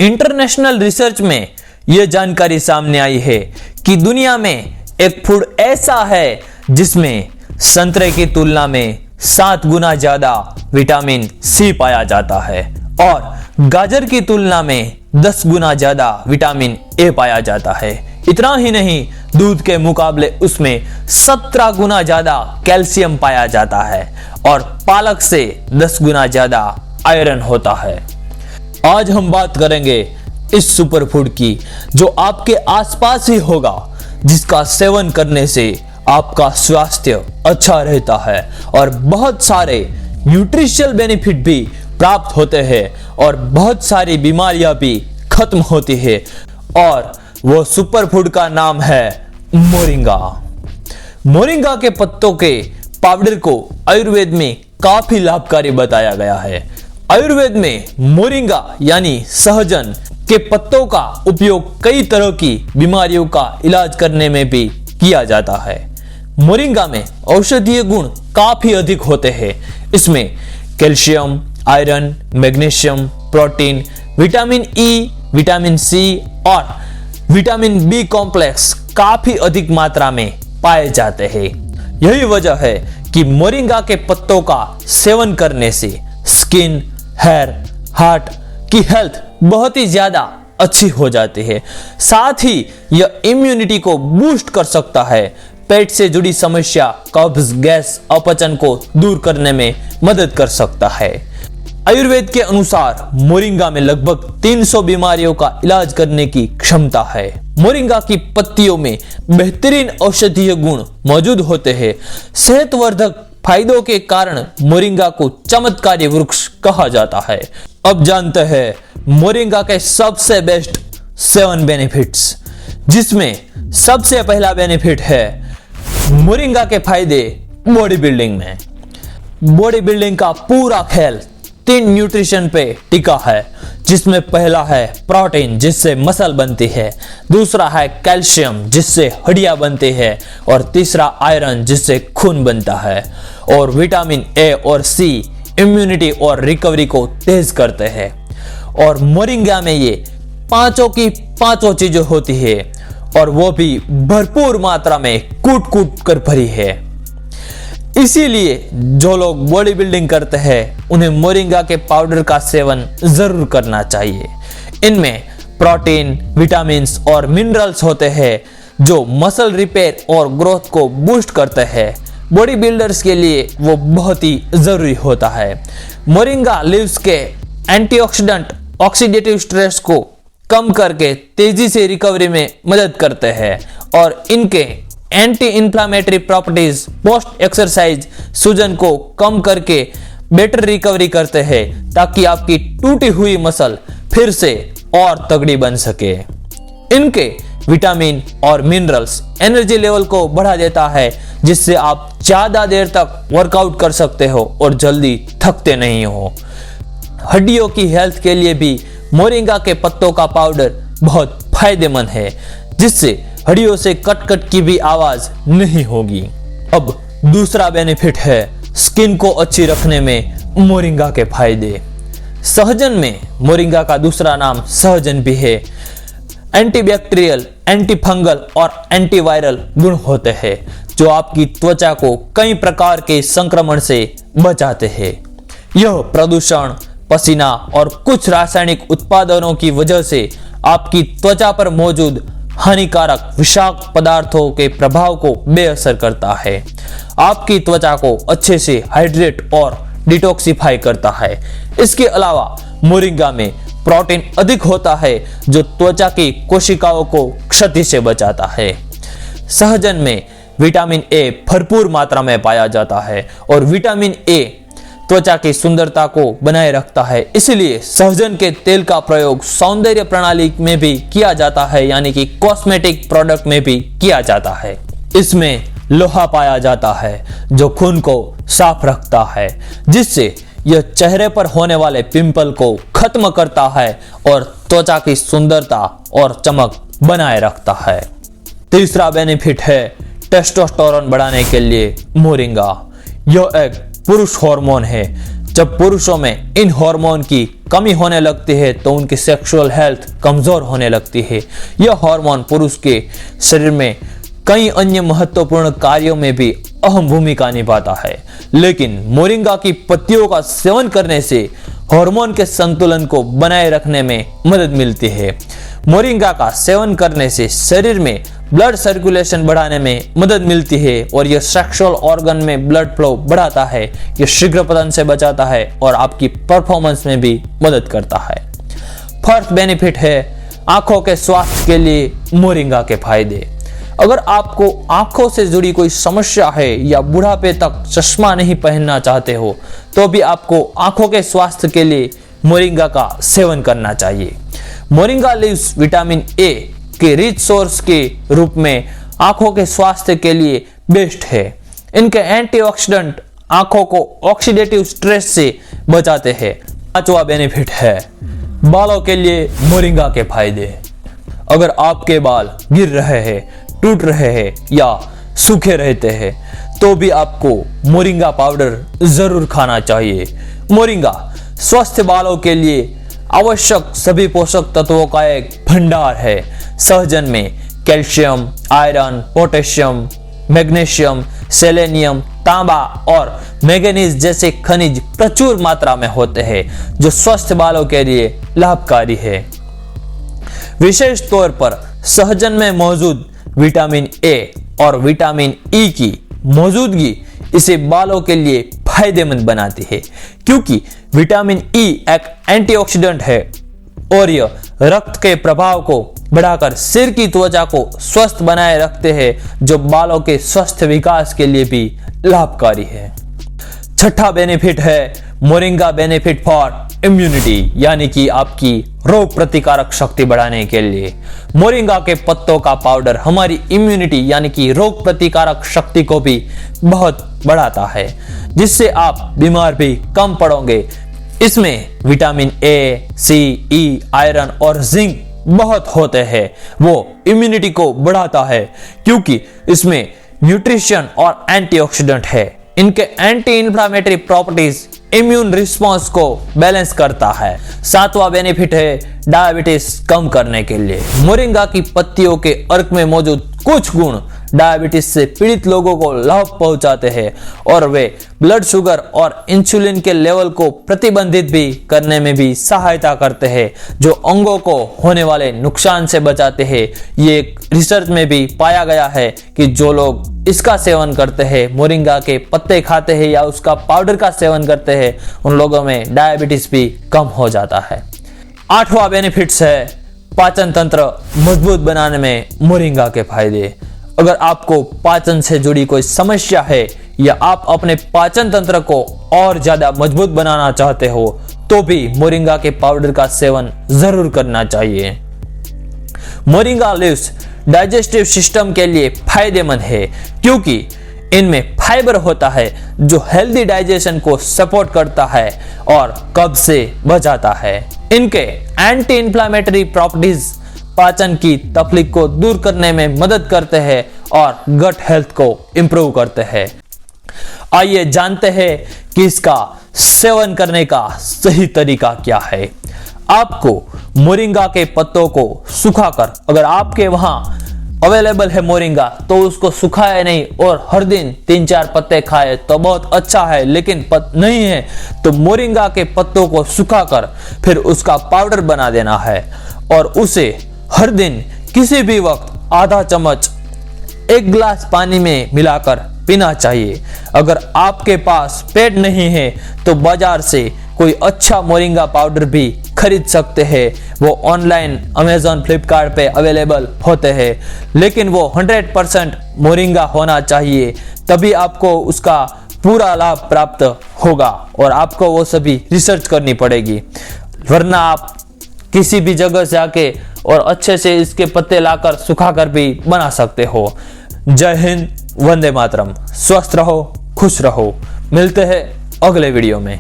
International research में यह जानकारी सामने आई है कि दुनिया में एक फूड ऐसा है जिसमें संतरे की तुलना में 7 गुना ज्यादा विटामिन सी पाया जाता है और गाजर की तुलना में 10 गुना ज्यादा विटामिन ए पाया जाता है। इतना ही नहीं, दूध के मुकाबले उसमें 17 गुना ज्यादा कैल्शियम पाया जाता है और पालक से 10 गुना ज्यादा आयरन होता है। आज हम बात करेंगे इस सुपर फूड की जो आपके आसपास ही होगा, जिसका सेवन करने से आपका स्वास्थ्य अच्छा रहता है और बहुत सारे न्यूट्रिशनल बेनिफिट भी प्राप्त होते हैं और बहुत सारी बीमारियां भी खत्म होती है। और वो सुपर फूड का नाम है मोरिंगा। मोरिंगा के पत्तों के पाउडर को आयुर्वेद में काफी लाभकारी बताया गया है। आयुर्वेद में मोरिंगा यानी सहजन के पत्तों का उपयोग कई तरह की बीमारियों का इलाज करने में भी किया जाता है। मोरिंगा में औषधीय गुण काफी अधिक होते हैं। इसमें calcium, iron, magnesium, protein, vitamin E, vitamin C और विटामिन बी कॉम्प्लेक्स काफी अधिक मात्रा में पाए जाते हैं। यही वजह है कि मोरिंगा के पत्तों का सेवन करने से स्किन, हेयर, हार्ट की हेल्थ बहुत ही ज्यादा अच्छी हो जाती है। साथ ही यह इम्यूनिटी को बूस्ट कर सकता है। पेट से जुड़ी समस्या, कब्ज, गैस, अपचन को दूर करने में मदद कर सकता है। आयुर्वेद के अनुसार मोरिंगा में लगभग 300 बीमारियों का इलाज करने की क्षमता है। मोरिंगा की पत्तियों में बेहतरीन औषधीय गुण मौजूद होते हैं। सेहतवर्धक फायदों के कारण मोरिंगा को चमत्कारी वृक्ष कहा जाता है। अब जानते हैं मोरिंगा के सबसे बेस्ट 7 बेनिफिट्स, जिसमें सबसे पहला बेनिफिट है मोरिंगा के फायदे बॉडी बिल्डिंग में। बॉडी बिल्डिंग का पूरा खेल 3 न्यूट्रिशन पे टिका है, जिसमें पहला है प्रोटीन जिससे मसल बनती है, दूसरा है कैल्शियम जिससे हड्डियां बनती है और तीसरा आयरन जिससे खून बनता है और विटामिन ए और सी इम्यूनिटी और रिकवरी को तेज करते हैं। और मोरिंगा में ये पांचों की पांचों चीजें होती है और वो भी भरपूर मात्रा में कूट कूट कर भरी है। इसीलिए जो लोग बॉडी बिल्डिंग करते हैं उन्हें मोरिंगा के पाउडर का सेवन जरूर करना चाहिए। इनमें प्रोटीन, विटामिन्स और मिनरल्स होते हैं जो मसल रिपेयर और ग्रोथ को बूस्ट करते हैं। बॉडी बिल्डर्स के लिए वो बहुत ही जरूरी होता है। मोरिंगा लीव्स के एंटीऑक्सीडेंट ऑक्सीडेटिव स्ट्रेस को कम करके तेजी से रिकवरी में मदद करते हैं और इनके anti inflammatory properties post exercise सूजन को कम करके बेटर रिकवरी करते हैं ताकि आपकी टूटी हुई मसल फिर से और तगड़ी बन सके। इनके विटामिन और मिनरल्स एनर्जी लेवल को बढ़ा देता है, जिससे आप ज्यादा देर तक वर्कआउट कर सकते हो और जल्दी थकते नहीं हो। हड्डियों की हेल्थ के लिए भी मोरिंगा के पत्तों का पाउडर बहुत फायदेमंद है, जिससे हड्डियों से कट कट की भी आवाज नहीं होगी। अब दूसरा बेनिफिट है स्किन को अच्छी रखने में मोरिंगा के फायदे। सहजन में मोरिंगा का दूसरा नाम सहजन भी है। एंटीबैक्टीरियल, एंटीफंगल और एंटीवायरल गुण होते हैं जो आपकी त्वचा को कई प्रकार के संक्रमण से बचाते हैं। यह प्रदूषण, पसीना और कुछ रासायनिक उत्पादनों की वजह से आपकी त्वचा पर मौजूद हानिकारक विषाक्त पदार्थों के प्रभाव को बेअसर करता है। आपकी त्वचा को अच्छे से हाइड्रेट और डिटॉक्सिफाई करता है। इसके अलावा मोरिंगा में प्रोटीन अधिक होता है जो त्वचा की कोशिकाओं को क्षति से बचाता है। सहजन में विटामिन ए भरपूर मात्रा में पाया जाता है और विटामिन ए त्वचा की सुंदरता को बनाए रखता है। इसलिए सहजन के तेल का प्रयोग सौंदर्य प्रणाली में भी किया जाता है, यानी कि कॉस्मेटिक प्रोडक्ट में भी किया जाता है। इसमें लोहा पाया जाता है जो खून को साफ रखता है, जिससे यह चेहरे पर होने वाले पिंपल को खत्म करता है और त्वचा की सुंदरता और चमक बनाए रखता है। तीसरा बेनिफिट है टेस्टोस्टेरोन बढ़ाने के लिए मोरिंगा। यह एक पुरुष हार्मोन है जब पुरुषों में इन हार्मोन की कमी होने लगती है तो उनकी सेक्सुअल हेल्थ कमजोर होने लगती है। यह हार्मोन पुरुष के शरीर में कई अन्य महत्वपूर्ण कार्यों में भी अहम भूमिका निभाता है, लेकिन मोरिंगा की पत्तियों का सेवन करने से हार्मोन के संतुलन को बनाए रखने में मदद मिलती है। मोरिंगा का सेवन करने से शरीर में ब्लड सर्कुलेशन बढ़ाने में मदद मिलती है और यह सेक्सुअल ऑर्गन में ब्लड फ्लो बढ़ाता है। यह शीघ्र पतन से बचाता है और आपकी परफॉर्मेंस में भी मदद करता है। फर्स्ट बेनिफिट है आंखों के स्वास्थ्य के लिए मोरिंगा के फायदे। अगर आपको आंखों से जुड़ी कोई समस्या है या बुढ़ापे तक चश्मा नहीं पहनना चाहते हो तो भी आपको आंखों के स्वास्थ्य के लिए मोरिंगा का सेवन करना चाहिए। मोरिंगा लीव्स विटामिन ए के रिच सोर्स के रूप में आंखों के स्वास्थ्य के लिए बेस्ट है। इनके एंटीऑक्सीडेंट आंखों को ऑक्सीडेटिव स्ट्रेस से बचाते हैं। पांचवा बेनिफिट है बालों के लिए मोरिंगा के फायदे। अगर आपके बाल गिर रहे हैं, टूट रहे हैं या सूखे रहते हैं तो भी आपको मोरिंगा पाउडर जरूर खाना चाहिए। मोरिंगा स्वस्थ बालों के लिए आवश्यक सभी पोषक तत्वों का एक भंडार है। सहजन में calcium, iron, potassium, magnesium, selenium, तांबा और मैंगनीज जैसे खनिज प्रचुर मात्रा में होते हैं जो स्वस्थ बालों के लिए लाभकारी है। विशेष तौर पर सहजन में मौजूद विटामिन ए और विटामिन ई की मौजूदगी इसे बालों के लिए फायदेमंद बनाती है, क्योंकि विटामिन ई एक एंटीऑक्सीडेंट है और यह रक्त के प्रभाव को बढ़ाकर सिर की त्वचा को स्वस्थ बनाए रखते हैं, जो बालों के स्वस्थ विकास के लिए भी लाभकारी है। छठा बेनिफिट है मोरिंगा बेनिफिट फॉर इम्यूनिटी, यानी कि आपकी रोग प्रतिकारक शक्ति बढ़ाने के लिए। मोरिंगा के पत्तों का पाउडर हमारी इम्यूनिटी यानी कि रोग प्रतिकारक शक्ति को भी बहुत बढ़ाता है, जिससे आप बीमार भी कम पड़ोगे। इसमें vitamin A, C, E, iron और जिंक बहुत होते हैं। वो इम्यूनिटी को बढ़ाता है क्योंकि इसमें न्यूट्रिशन और एंटीऑक्सीडेंट है। इनके anti inflammatory properties immune response को बैलेंस करता है। सातवां बेनिफिट है डायबिटीज कम करने के लिए। मोरिंगा की पत्तियों के अर्क में मौजूद कुछ गुण डायबिटीज से पीड़ित लोगों को लाभ पहुंचाते हैं और वे ब्लड शुगर और इंसुलिन के लेवल को प्रतिबंधित भी करने में भी सहायता करते हैं, जो अंगों को होने वाले नुकसान से बचाते हैं। ये एक रिसर्च में भी पाया गया है कि जो लोग इसका सेवन करते हैं, मोरिंगा के पत्ते खाते हैं या उसका पाउडर का सेवन करते हैं, उन लोगों में डायबिटीज भी कम हो जाता है। आठवां बेनिफिट्स है पाचन तंत्र मजबूत बनाने में मोरिंगा के फायदे। अगर आपको पाचन से जुड़ी कोई समस्या है या आप अपने पाचन तंत्र को और ज्यादा मजबूत बनाना चाहते हो तो भी मोरिंगा के पाउडर का सेवन जरूर करना चाहिए। मोरिंगा लीव्स डाइजेस्टिव सिस्टम के लिए फायदेमंद है क्योंकि इनमें फाइबर होता है जो हेल्दी डाइजेशन को सपोर्ट करता है और कब्ज से बचाता है। इनके एंटी इंफ्लेमेटरी प्रॉपर्टीज पाचन की तकलीफ को दूर करने में मदद करते हैं और गट हेल्थ को इंप्रूव करते हैं। आइए जानते हैं कि इसका सेवन करने का सही तरीका क्या है। आपको मोरिंगा के पत्तों को सुखाकर, अगर आपके वहां अवेलेबल है मोरिंगा तो उसको सुखाए नहीं और हर दिन 3-4 पत्ते खाए तो बहुत अच्छा है, लेकिन नहीं है तो मोरिंगा के पत्तों को सुखाकर फिर उसका पाउडर बना देना है और उसे हर दिन किसी भी वक्त आधा चम्मच 1 गिलास पानी में मिलाकर पीना चाहिए। अगर आपके पास पेट नहीं है तो बाजार से कोई अच्छा मोरिंगा पाउडर भी खरीद सकते हैं। वो ऑनलाइन अमेज़न, फ्लिपकार्ट पे अवेलेबल होते हैं, लेकिन वो 100% मोरिंगा होना चाहिए, तभी आपको उसका पूरा लाभ प्राप्त होगा और आपको वो सभी रिसर्च करनी पड़ेगी। वरना आप किसी भी जगह से आके और अच्छे से इसके पत्ते लाकर सुखाकर भी बना सकते हो। जय हिंद, वंदे मातरम। स्वस्थ रहो, खुश रहो। मिलते हैं अगले वीडियो में।